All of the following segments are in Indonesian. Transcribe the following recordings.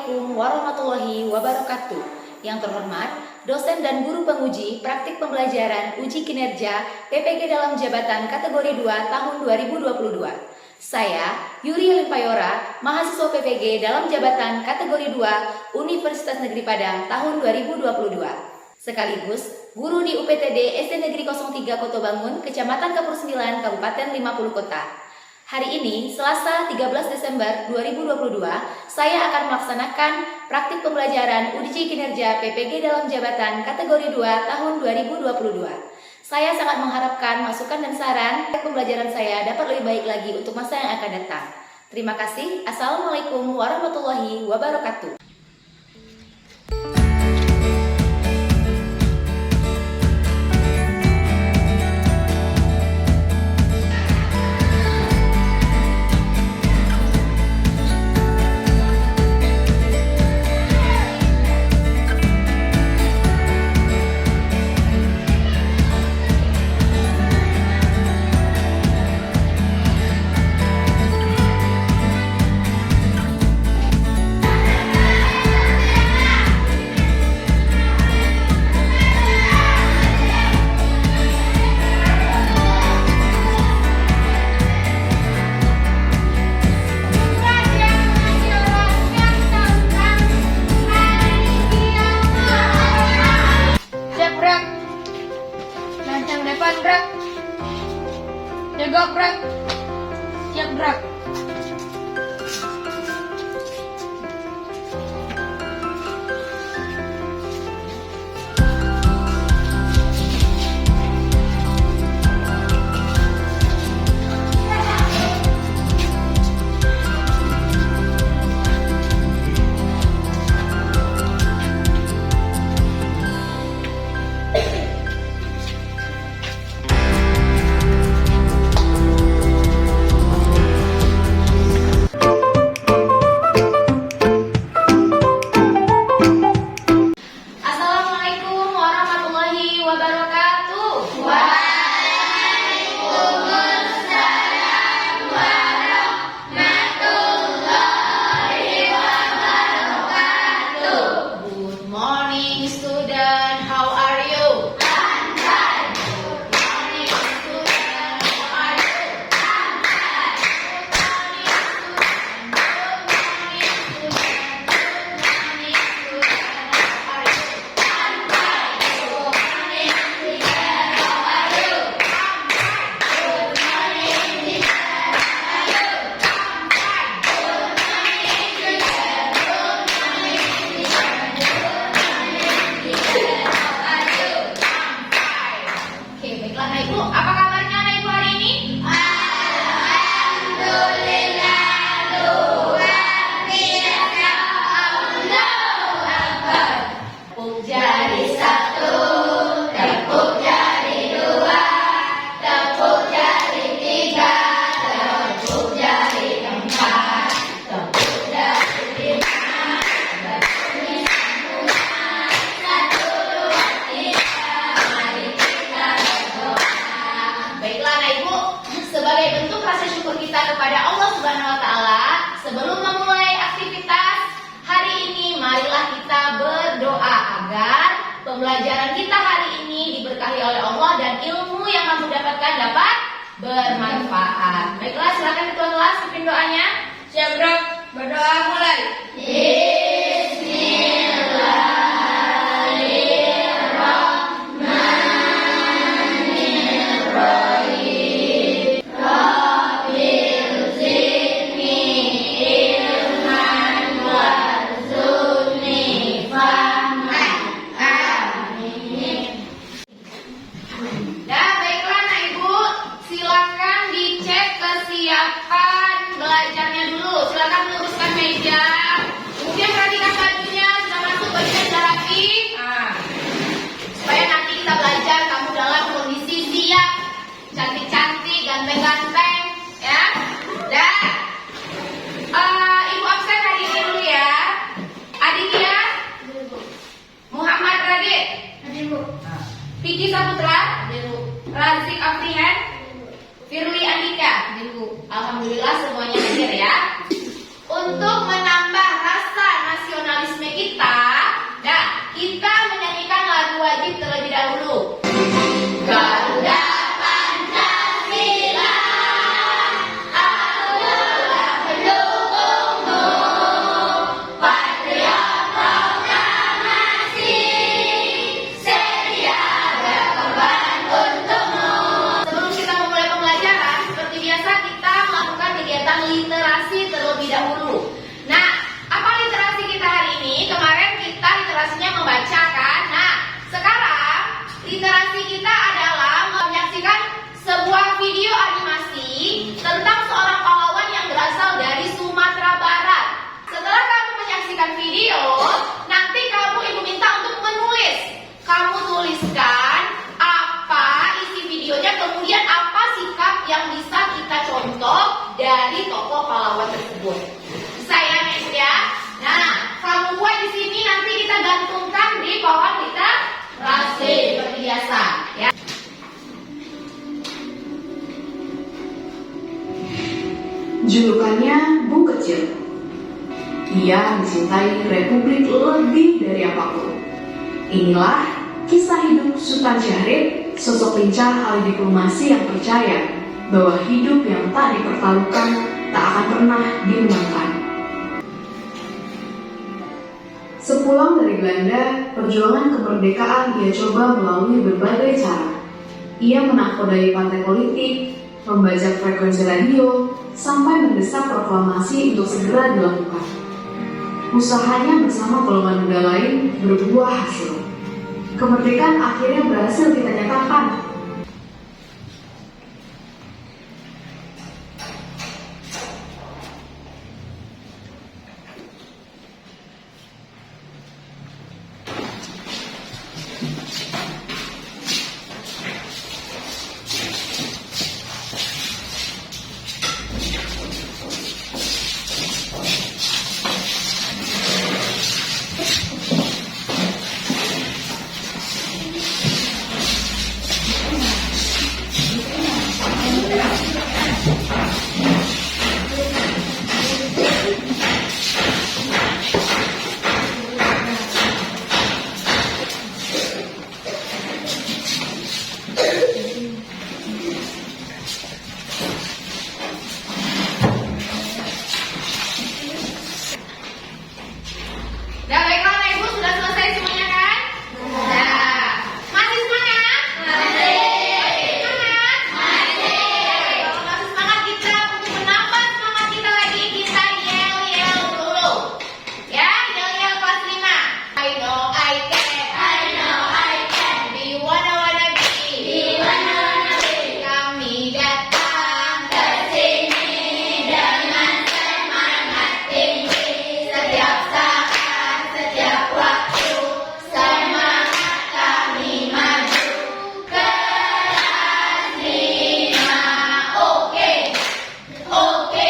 Assalamualaikum warahmatullahi wabarakatuh. Yang terhormat, dosen dan guru penguji praktik pembelajaran uji kinerja PPG dalam jabatan kategori 2 tahun 2022. Saya, Yuri Limpayora, mahasiswa PPG dalam jabatan kategori 2 Universitas Negeri Padang tahun 2022. Sekaligus guru di UPTD SD Negeri 03 Koto Bangun, Kecamatan Kapur 9, Kabupaten 50 Kota. Hari ini, Selasa 13 Desember 2022, saya akan melaksanakan praktik pembelajaran uji kinerja PPG dalam jabatan kategori 2 tahun 2022. Saya sangat mengharapkan masukan dan saran pembelajaran saya dapat lebih baik lagi untuk masa yang akan datang. Terima kasih. Assalamualaikum warahmatullahi wabarakatuh. Gerak, jaga gerak, siap gerak. Sebagai bentuk rasa syukur kita kepada Allah Subhanahu wa Ta'ala, sebelum memulai aktivitas hari ini, marilah kita berdoa agar pembelajaran kita hari ini diberkahi oleh Allah dan ilmu yang kamu dapatkan dapat bermanfaat. Baiklah, silakan ketua kelas pimpin doanya. Siap gerak, berdoa mulai. Belajarnya dulu, silakan luruskan meja. Kemudian perhatikan bajunya, sudah masuk bajunya sudah rapi. Supaya nanti kita belajar kamu dalam kondisi siap, cantik-cantik, ganteng-ganteng, ya. Dan ibu absen hari ini dulu ya. Aditya, Muhammad Radit, Vicky Saputra, Razik Afrihan, Firly Andika, Alhamdulillah semuanya hadir ya. Untuk menambah rasa nasional pahlawan tersebut. Bisa ya, Miss ya? Nah, kamu buat di sini nanti kita gantungkan di pohon kita literasi seperti biasa, ya. Julukannya Bung Kecil. Ia mencintai Republik lebih dari apapun. Inilah kisah hidup Sultan Syahrir, sosok lincah ahli diplomasi yang percaya bahwa hidup yang tak dipertaruhkan tak akan pernah dimenangkan. Sepulang dari Belanda, perjuangan kemerdekaan ia coba melalui berbagai cara. Ia menakodai partai politik, membajak frekuensi radio, sampai mendesak proklamasi untuk segera dilakukan. Usahanya bersama golongan muda lain berbuah hasil. Kemerdekaan akhirnya berhasil kita nyatakan. Nah, baiklah Anak Ibu, sudah selesai semuanya kan? Sudah. Masih semangat? Masih. Semangat? Masih. Kalau masih semangat kita untuk menambah semangat kita lagi, kita yel-yel dulu. Ya, yel-yel kelas 5. I know I can. I know I can. Be wanna be. Kami datang ke sini dengan semangat tinggi. Setiap saat, setiap waktu, semangat kami maju. Kelas 5, oke. Kelas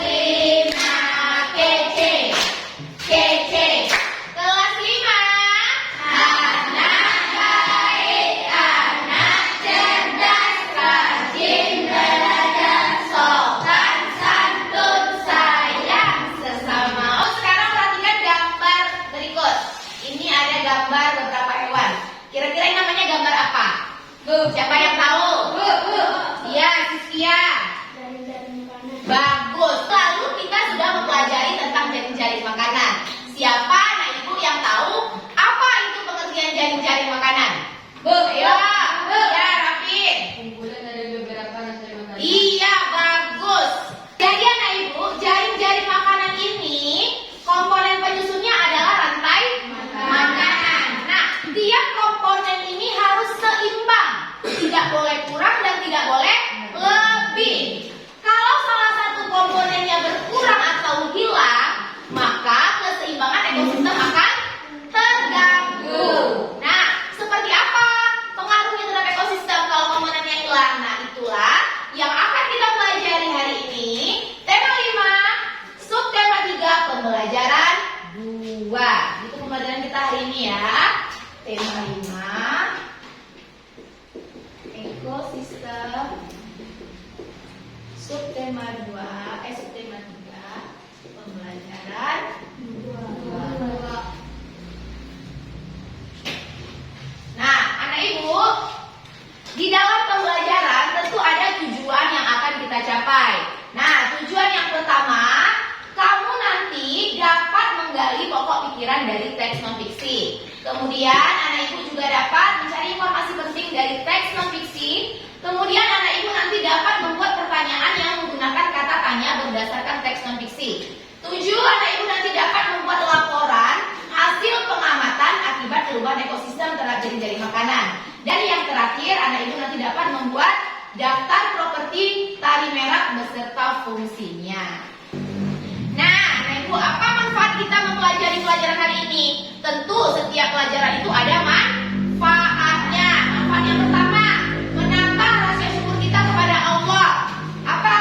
5, kece. Kelas 5, anak baik, anak cerdas, rajin belajar, sopan santun, sayang sesama. Oh, sekarang perhatikan gambar berikut. Ini ada gambar beberapa hewan. Kira-kira ini namanya gambar apa? Siapa yang tahu? Iya, Siskia. Bagus. Lalu kita sudah mempelajari tentang jaring-jaring makanan. Siapa anak ibu yang tahu apa itu pengertian jaring-jaring makanan? Ayo. Ya, Rafin. Kumpulan dari beberapa nasi makanan. Iya, bagus. Jadi anak ibu, jaring-jaring makanan ini komponen penyusunnya adalah rantai makanan. Nah, tiap komponen ini harus seimbang. Tidak boleh kurang dan tidak boleh lebih. Kalau salah satu komponennya berkurang atau hilang, maka keseimbangan ekosistem akan terganggu. Nah, seperti apa pengaruhnya terhadap ekosistem kalau komponennya hilang? Nah, itulah yang akan kita pelajari hari ini. Tema 5, subtema 3, pembelajaran 2. Itu pembelajaran kita hari ini ya. Tema 5, ekosistem. Subtema 3, pembelajaran 2. Nah, anak ibu, di dalam pembelajaran tentu ada tujuan yang akan kita capai. Nah, tujuan yang pertama, kamu nanti dapat menggali pokok pikiran dari teks non-fiksi. Kemudian anak ibu juga dapat mencari informasi penting dari teks non-fiksi. Kemudian anak ibu nanti dapat membuat pertanyaan yang menggunakan kata tanya berdasarkan teks non-fiksi. 7, anak ibu nanti dapat membuat laporan hasil pengamatan akibat perubahan ekosistem terhadap jaring-jaring makanan. Dan yang terakhir, anak ibu nanti dapat membuat daftar properti tali merah beserta fungsinya. Nah, anak ibu, apa manfaat kita mempelajari pelajaran hari ini? Tentu setiap pelajaran itu ada manfaatnya. Manfaat yang pertama, menambah rasa syukur kita kepada Allah. Apa?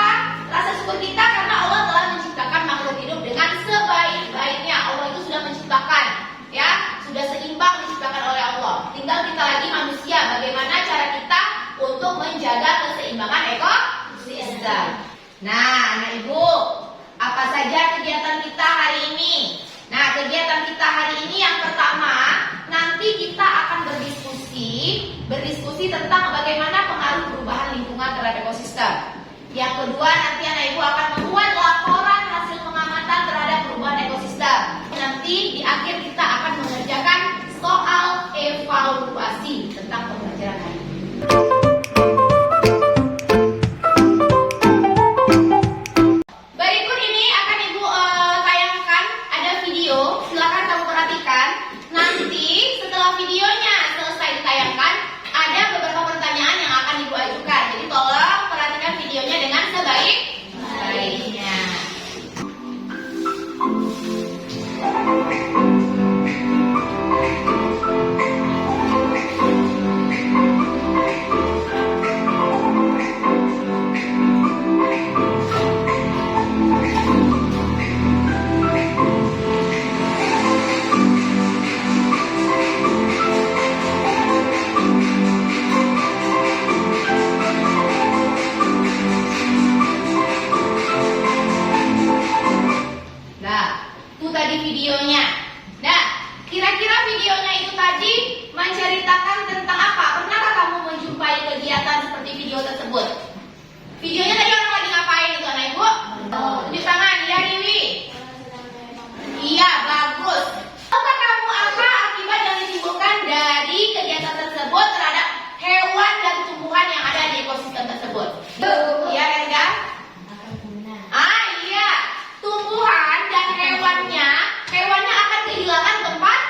pembelajaran kita hari ini yang pertama, nanti kita akan berdiskusi tentang bagaimana pengaruh perubahan lingkungan terhadap ekosistem. Yang kedua, nanti anak ibu akan membuat laporan hasil pengamatan terhadap perubahan ekosistem. Nanti di akhir kita akan mengerjakan soal evaluasi tentang pembelajaran hari ini. Berikut ini akan ibu tayangkan, ada video, silakan kamu perhatikan. Nanti setelah videonya selesai ditayangkan, ada beberapa pertanyaan yang akan ibu ajukan. Jadi tolong perhatikan videonya dengan sebaik-baiknya. Itu tadi videonya. Nah, kira-kira videonya itu tadi menceritakan tentang apa? Pernahkah kamu menjumpai kegiatan seperti video tersebut? Videonya tadi orang lagi ngapain itu anak ibu? Tunjuk tangan, ya Dewi. Iya, bagus. Tahukah kamu apa akibat yang ditimbulkan dari kegiatan tersebut terhadap hewan dan tumbuhan yang ada di ekosistem tersebut? Iya, Erga? Iya. Tumbuhan dan hewannya akan kehilangan tempat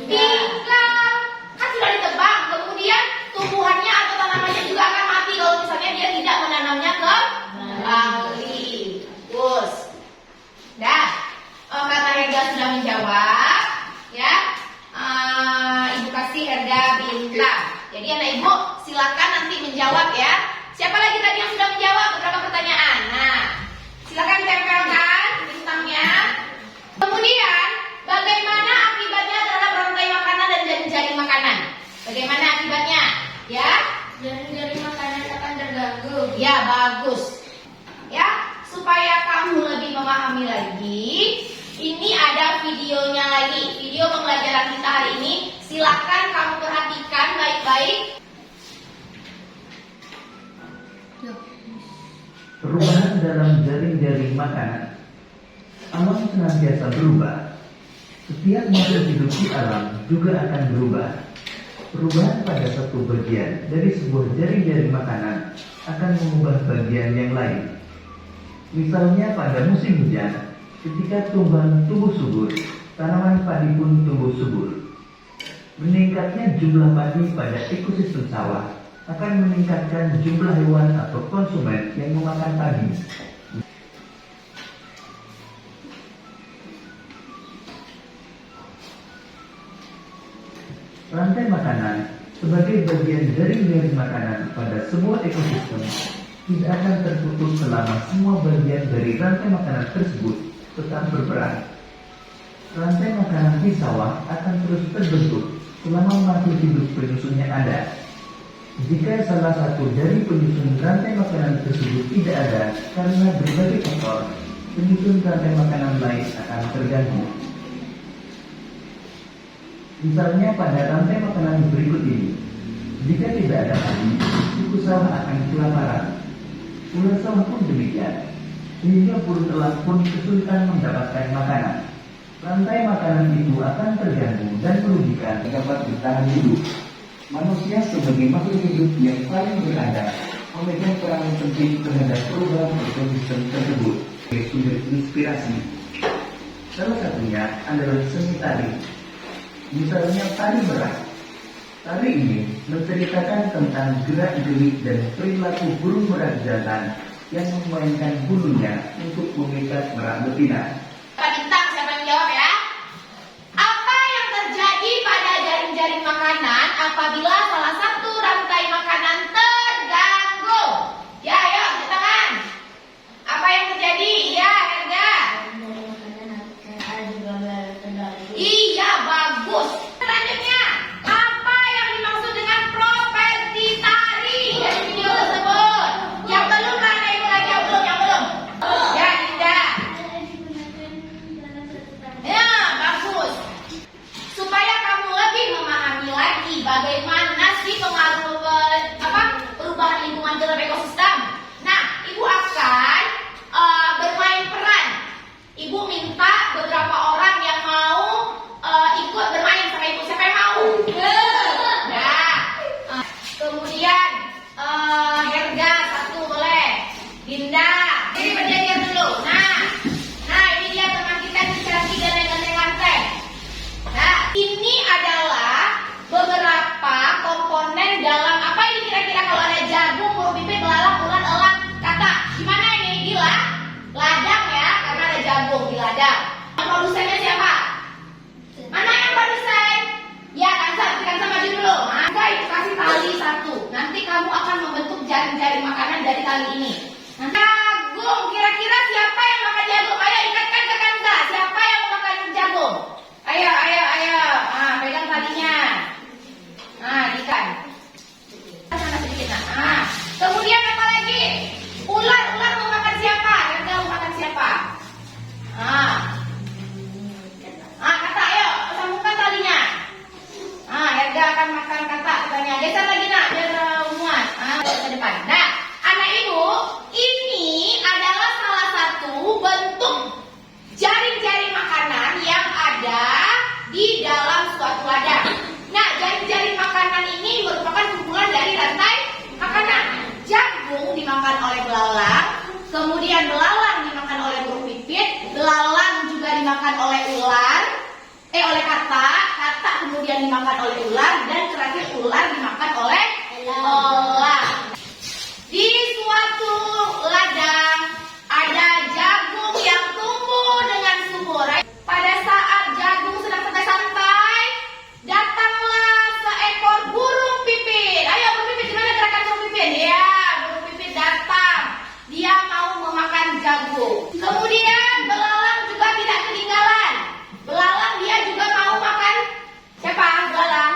tinggal. Kan sudah ditebang, kemudian tumbuhannya atau tanamannya juga akan mati kalau misalnya dia tidak menanamnya kembali. Terus, kata Herga sudah menjawab, ya. Ibu kasih Herga bintang. Jadi anak ibu silakan nanti menjawab ya. Siapa lagi tadi yang sudah menjawab beberapa pertanyaan? Nah, silakan ditempelkan bintangnya. Kemudian, bagaimana akibatnya terhadap rantai makanan dan jaring-jaring makanan? Bagaimana akibatnya? Ya? Jaring-jaring makanan akan terganggu. Ya, bagus. Ya, supaya kamu lebih memahami lagi, ini ada videonya lagi. Video pembelajaran kita hari ini. Silakan kamu perhatikan baik-baik. Perubahan dalam jaring-jaring makanan. Alam senantiasa berubah. Setiap makhluk hidup di alam juga akan berubah. Perubahan pada satu bagian dari sebuah jaring-jaring makanan akan mengubah bagian yang lain. Misalnya pada musim hujan, ketika tumbuhan tumbuh subur, tanaman padi pun tumbuh subur. Meningkatnya jumlah padi pada ekosistem sawah akan meningkatkan jumlah hewan atau konsumen yang memakan padi. Rantai makanan sebagai bagian dari jaring makanan pada sebuah ekosistem tidak akan terputus selama semua bagian dari rantai makanan tersebut tetap berperan. Rantai makanan di sawah akan terus terbentuk selama makhluk hidup penyusunnya ada. Jika salah satu dari penyusun rantai makanan tersebut tidak ada karena berbagai faktor, penyusun rantai makanan lain akan terganggu. Misalnya pada rantai makanan berikut ini, jika tidak ada padi, suku sawah akan kelaparan. Ular sawah pun demikian, sehingga burung elang pun kesulitan mendapatkan makanan. Rantai makanan itu akan terganggu dan merugikan dapat bertahan hidup. Manusia sebagai makhluk hidup yang paling beradab memegang peran penting terhadap perubahan ekosistem tersebut sebagai sumber inspirasi. Salah satunya adalah seni tari. Misalnya tari berak. Tari ini menceritakan tentang gerak-gerik dan perilaku burung merak jantan yang memainkan bulunya untuk memikat merak betina. Pak Bintang, siapa yang jawab ya? Apa yang terjadi pada jaring-jaring makanan apabila salah satu rantai makanan terganggu? Ya, ayo, angkat tangan. Apa yang terjadi? Ya, Herga. Iya, bagus. Selanjutnya, apa yang dimaksud dengan properti tari dari video tersebut? Yang belum kan, ibu lagi yang belum. Ya, Dinda. Ya, bagus. Ini adalah beberapa komponen dalam apa ini kira-kira kalau ada jagung, burung pipit, belalang, ular, elang, kata. Gimana ini? Di ladang ya, karena ada jagung di ladang. Produsennya siapa? Mana yang produsen? Ya, Kansa maju dulu. Maka itu kasih tali satu. Nanti kamu akan membentuk jaring-jaring makanan dari tali ini. Jagung, kira-kira siapa yang makan jagung? Ayo ikatkan ke Kansa. Siapa yang makan jagung? Ayo. Pegang talinya. Ikan. Sana sedikit. Kemudian apa lagi? Ular mau makan siapa? Kata mau makan siapa? Kata, ayo sambungkan talinya. Herga akan makan kata katanya. Geser lagi nak, biar muat. Ke depan. Nah, anak ibu, ini adalah salah satu bentuk jaring-jaring makanan yang ada di dalam suatu ladang. Nah, jaring-jaring makanan ini merupakan kumpulan dari rantai makanan. Jagung dimakan oleh belalang, kemudian belalang dimakan oleh burung pipit, belalang juga dimakan oleh ular, oleh kata kemudian dimakan oleh ular, dan terakhir ular dimakan oleh elang. Di suatu ladang ada jagung yang tumbuh dengan subur. Pada saat jagung sedang santai-santai, datanglah seekor burung pipit. Ayo burung pipit, gimana gerakan burung pipit? Ya, burung pipit datang. Dia mau memakan jagung. Kemudian belalang juga tidak ketinggalan. Belalang dia juga mau makan siapa? Belalang.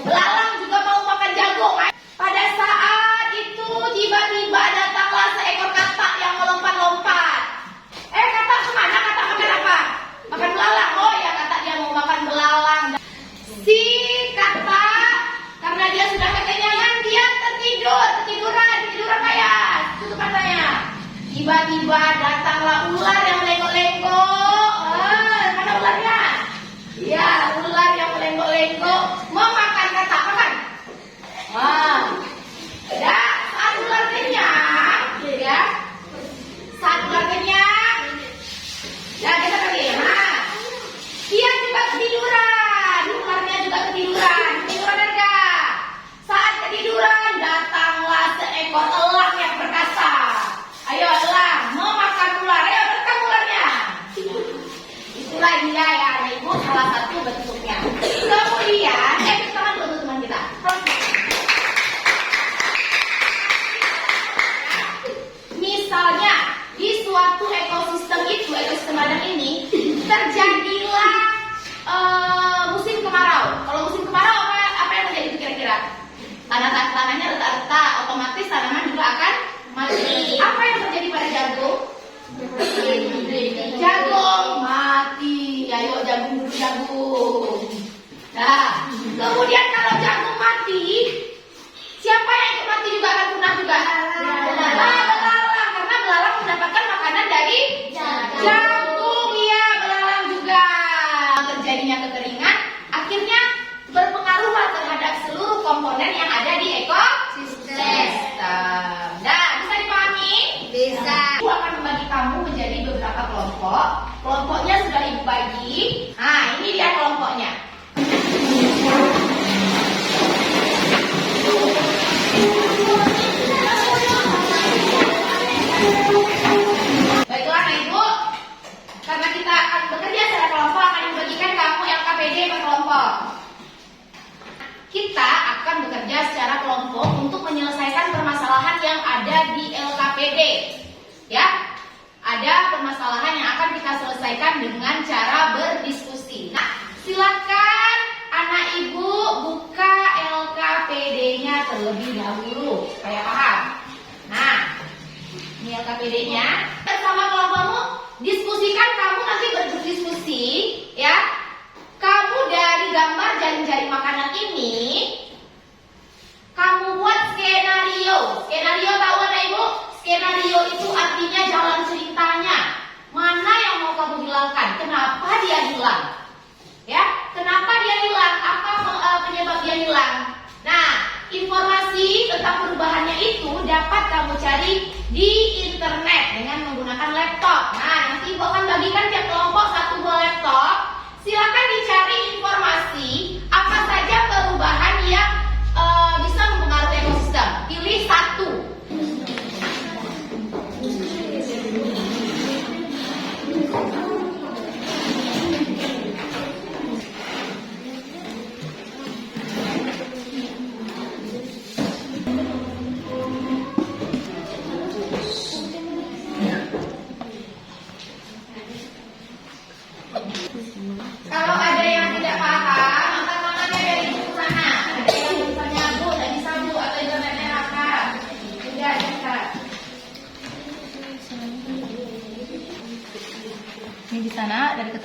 Belalang juga mau makan jagung. Pada saat itu tiba-tiba datanglah seekor katak yang melompat-lompat. Katak kemana? Katak makan apa? Makan belalang. Oh ya, katak dia mau makan belalang. Si katak karena dia sudah kekenyangan, dia ketiduran kayak tutup matanya. Tiba-tiba datanglah ular yang lenggok-lenggok. Mana ularnya? Ya, ular yang lenggok-lenggok memakan katak. Makan. Saat ular kenyang, ya. Saat ular kenyang, ya kita lagi. Dia juga ketiduran. Ularnya juga ketiduran. Ketiduran enggak? Saat ketiduran, datanglah seekor elang yang perkasa. Ayo elang, memakan ular. Ayo rekam ularnya. Itulah dia ya, ibu, salah satu bentuknya. Kemudian, tangan dulu teman kita. Misalnya di suatu ekosistem itu, ekosistem ladang ini terjadilah musim kemarau. Kalau musim kemarau apa yang terjadi itu kira-kira? Tanahnya retak-retak, otomatis tanaman juga akan mati. Apa yang terjadi pada jagung? Jagung mati. Ayo jagung. Nah, kemudian kalau jagung mati, siapa yang ikut mati juga akan punah juga? Belalang, karena belalang mendapatkan makanan dari jagung. Ya, belalang juga. Terjadinya kekeringan, akhirnya berpengaruh terhadap seluruh komponen yang ada di ekosistem. Nah, bisa dipahami? Bisa. Ibu akan membagi kamu menjadi beberapa kelompok. Kelompoknya sudah ibu bagi. Nah, ini dia kelompoknya. Baiklah ibu, karena kita akan bekerja secara kelompok, akan membagikan kamu LKPD per kelompok. Kita akan bekerja secara kelompok untuk menyelesaikan permasalahan yang ada di LKPD. Ya, ada permasalahan yang akan kita selesaikan dengan cara berdiskusi. Nah, silakan anak ibu buka LKPD-nya terlebih dahulu supaya paham. Nah, ini LKPD-nya. Bersama kelompokmu diskusikan, kamu nanti berdiskusi, ya. Kamu dari gambar jaring-jaring makanan ini, kamu buat skenario. Skenario tahu kan ibu? Skenario itu artinya jalan ceritanya. Mana yang mau kamu hilangkan? Kenapa dia hilang?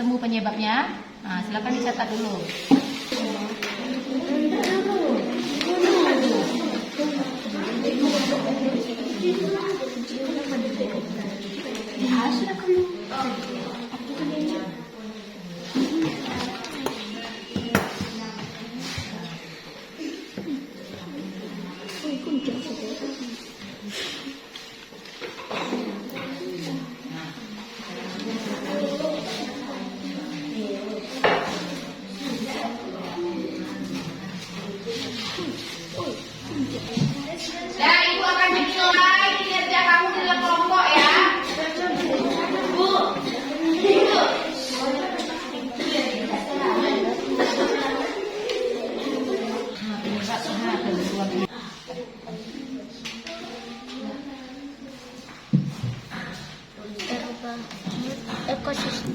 tunggu penyebabnya. Nah, silakan dicatat dulu. Ya, Ibu akan menilai kinerja kamu di dalam kelompok ya. Bu. Ekosistem.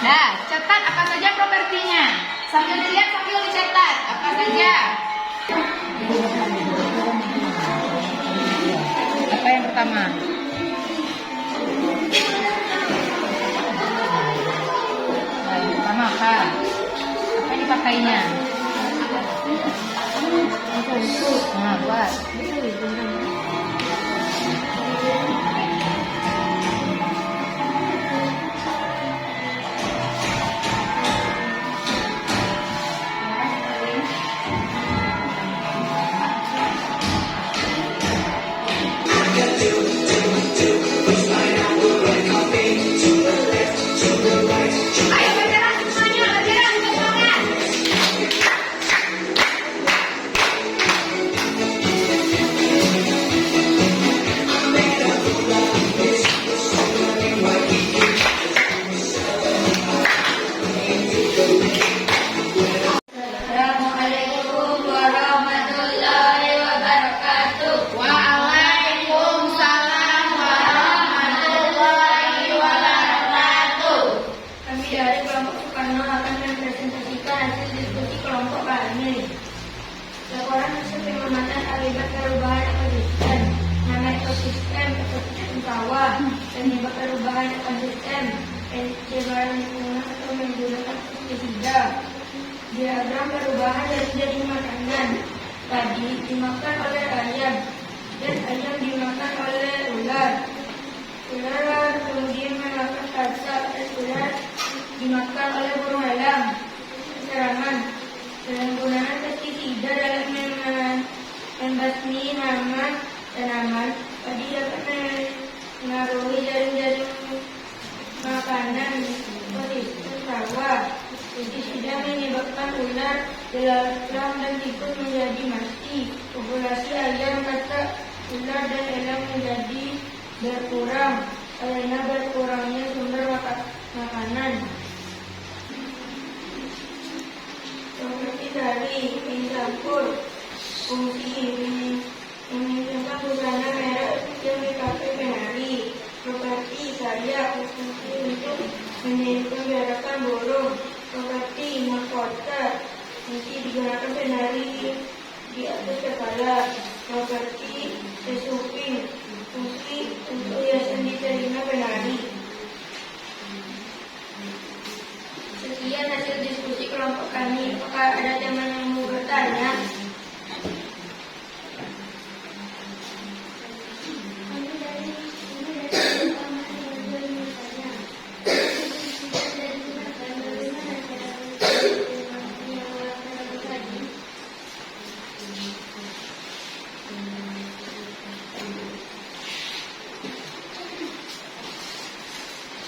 Nah, catat apa saja propertinya. Sambil dilihat, sambil dicatat apa saja. Apa yang pertama? Nah, yang pertama apa? Apa yang dipakainya? Nah, buat. Assalamualaikum warahmatullahi wabarakatuh. Waalaikumsalam warahmatullahi wabarakatuh. Kami dari kelompok Soekarno akan mempresentasikan hasil diskusi kelompok kami. Laporan hasil pengamatan akibat perubahan ekosistem. Nama ekosistem sawah. Penyebab perubahan ekosistem. Pencemaran lingkungan atau menggunakan pestisida. Diagram perubahan dari jadi makanan. Tadi dimakan oleh ayam dan ayam dimakan oleh ular. Ular kemudian memakan kaca dan ular dimakan oleh burung elang. Keterangan penggunaan pestisida dalam membasmi tanaman tadi dapat mengaruhi jaring-jaring makanan ekosistem sawah. Pestisida menyebabkan ular, belalang dan tikus menjadi mati. Populasi ayam, katak, ular dan elang menjadi berkurang karena berkurangnya sumber makanan. Properti dari pencampur fungsi menyimpan busana merah yang dikapai penari. Properti saya fungsi untuk menyimpan burung. Properti mahkota fungsi digunakan penari di atas kepala. Properti sesuping fungsi untuk hiasan diterima penari. Sekian hasil diskusi kelompok kami. Apakah ada teman yang mau bertanya?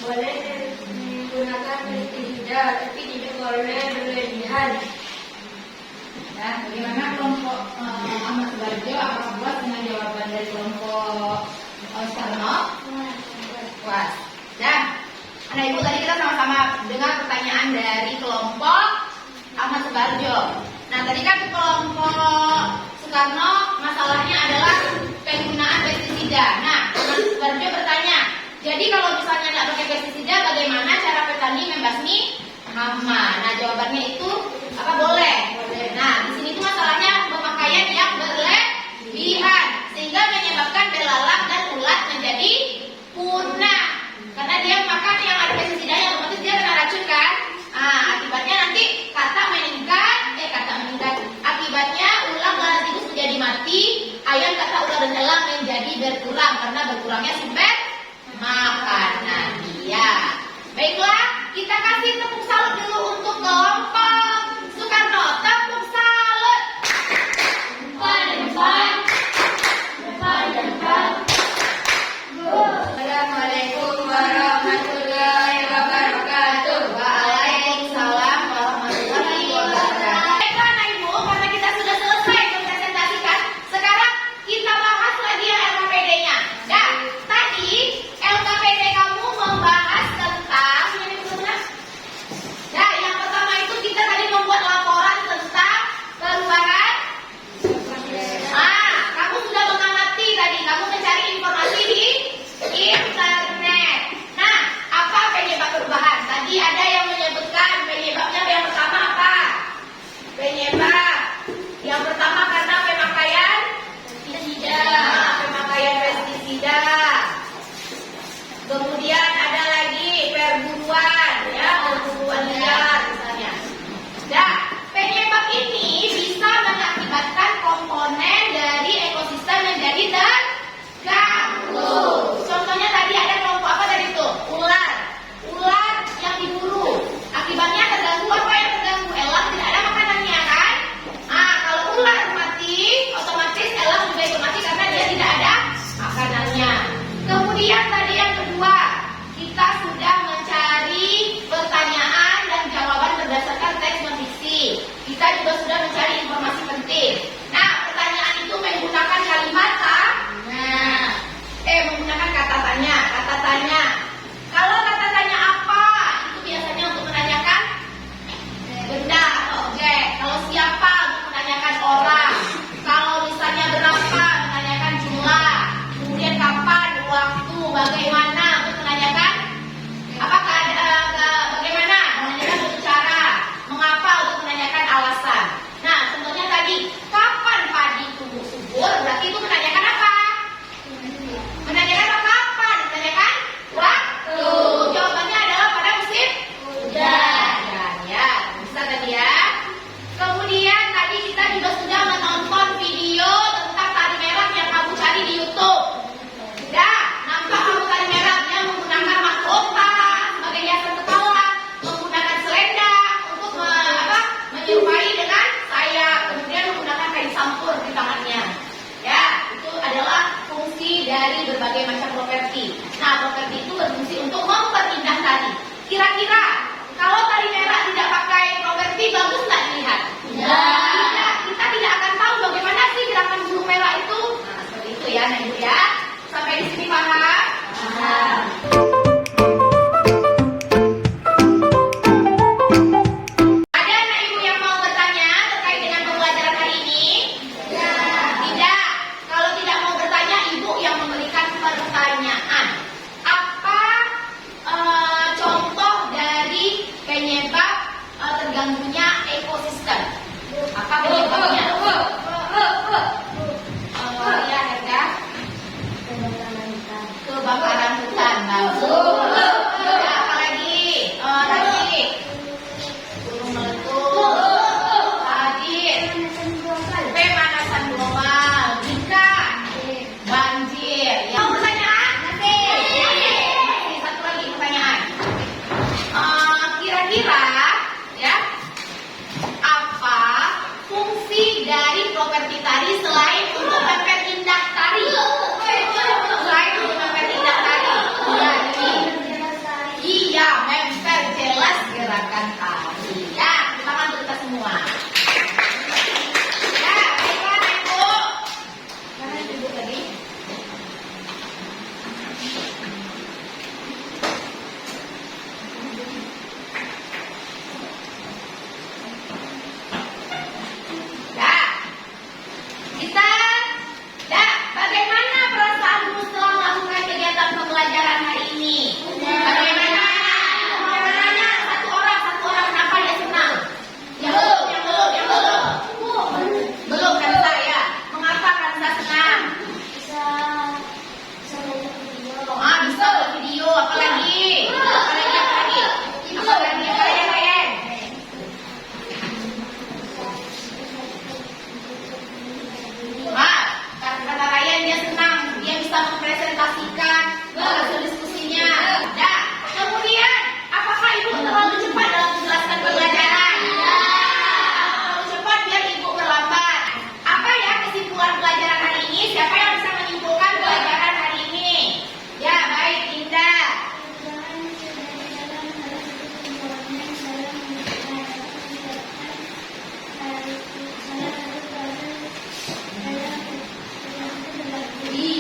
Boleh menggunakan pestisida, tapi tidak boleh berlebihan. Nah, bagaimana kelompok Ahmad Subarjo? Apakah puas dengan jawaban dari kelompok Sarno? Puas. Dan anak ibu tadi kita sama-sama dengar pertanyaan dari kelompok Ahmad Subarjo. Nah, tadi kan kelompok Soekarno masalahnya adalah penggunaan pestisida. Nah, Ahmad Subarjo bertanya, jadi kalau misalnya tidak pakai pestisida, bagaimana cara petani membasmi hama? Nah, jawabannya itu apa? Boleh. Nah, di sini tuh masalahnya pemakaian yang berlebihan sehingga menyebabkan belalang dan ulat menjadi punah. Karena dia makan yang ada pestisidanya, otomatis dia kena racun kan? Akibatnya nanti kata meningkat. Akibatnya ulang lalazigus menjadi mati, ayam kata ular dan elang menjadi berkurang karena berkurangnya sumber makanan dia. Baiklah, kita kasih tepuk salut dulu untuk kelompok Soekarno. Tepuk salut. Depan. Assalamualaikum warahmatullahi wabarakatuh. Waalaikumsalam warahmatullahi wabarakatuh. Baiklah, Anak Ibu, karena kita sudah selesai mempresentasikan, sekarang kita bahas lagi yang LKPD-nya. Dan tadi LKPD kamu membahas tentang nah, yang pertama itu kita tadi membuat laporan tentang perubahan. Kamu sudah mengamati tadi, kamu mencari informasi di internet. Nah, apa penyebab perubahan? Tadi ada yang menyebutkan penyebabnya yang pertama apa? Penyebab yang pertama karena pemakaian pestisida. Pemakaian pestisida. Kemudian ada lagi perburuan, ya, perburuan liar misalnya. Nah, penyebab ini bisa mengakibatkan komponen dari ekosistem menjadi terganggu. Contohnya tadi ada kelompok apa tadi itu? Ular yang diburu. Akibatnya terganggu apa yang terganggu? Elang tidak ada makanannya kan? Kalau ular mati, otomatis elang juga ikut mati karena dia tidak ada makanannya. Kemudian tadi yang kedua, kita sudah mencari pertanyaan dan jawaban berdasarkan teks non-fiksi. Kita juga sudah mencari informasi penting. Nah, pertanyaan itu menggunakan kalimat menggunakan kata tanya. Kata tanya. Kalau kata tanya apa? Itu biasanya untuk menanyakan benda atau objek. Kalau siapa? Untuk menanyakan orang. Kalau misalnya berapa? Menanyakan jumlah. Kemudian kapan? Waktu. Bagaimana? Untuk menanyakan apakah bagaimana? Menanyakan bentuk cara. Mengapa? Untuk menanyakan alasan. Nah, contohnya tadi, kapan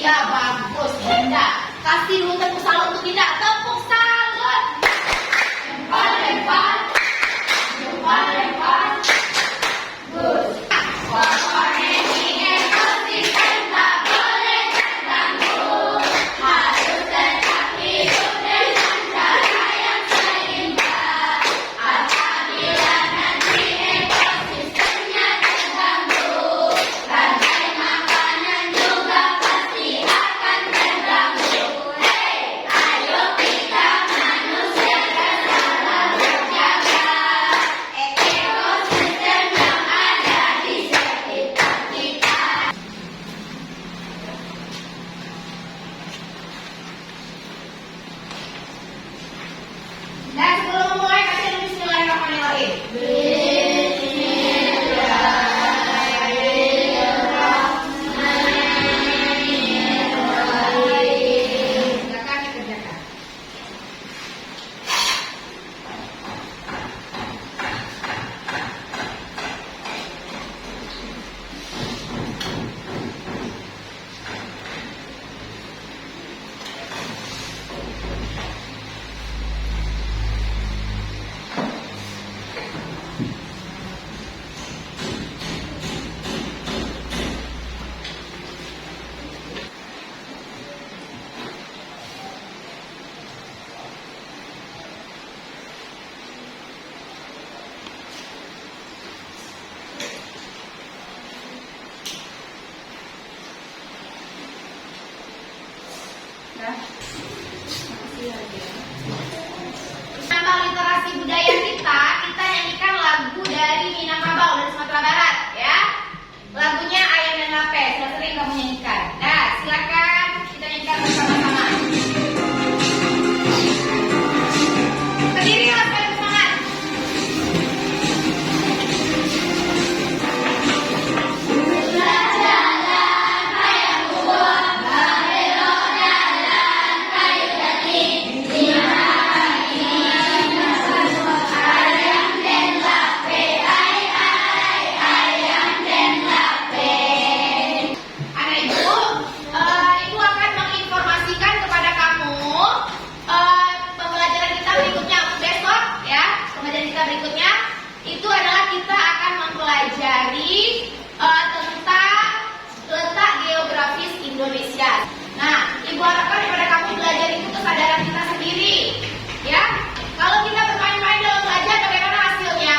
Iya, bagus, Dinda. Kasih dulu tepuk salut untuk Dinda. Tepuk salut. Lempar. Good. Pokoknya di ekosistem tak boleh terganggu. Harus tetap hidup dengan cara yang seimbang. Apabila nanti ekosistemnya terganggu, rantai makanan juga pasti akan terganggu. Hei, ayo kita manusia bersama berjaga ekosistem yang ada di sekitar kita. Dan sebelum mulai kasih dulu bismillahirrahmanirrahim. Silakan dikerjakan. Nama literasi budaya kita nyanyikan lagu dari Minangkabau dari Sumatera Barat ya. Lagunya Ayam dan Lape, sudah sering kamu nyanyikan. Nah, silakan kita nyanyikan bersama-sama. Berdiri lah, sekali semangat. Anak ibu, ibu akan menginformasikan kepada kamu pembelajaran kita berikutnya untuk besok ya. Pembelajaran kita berikutnya itu adalah kita akan mempelajari tentang letak geografis Indonesia. Nah, ibu harapkan daripada kamu belajar itu kesadaran kita sendiri ya. Kalau kita bermain-main dalam belajar, bagaimana hasilnya?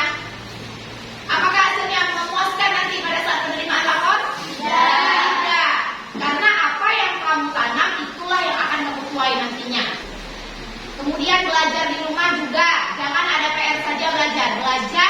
Apakah hasilnya memuaskan nanti pada saat penerimaan rapor? Tidak. Karena apa yang kamu tanam itulah yang akan kamu tuai nantinya. Kemudian belajar di rumah juga, jangan ada PR saja belajar. Belajar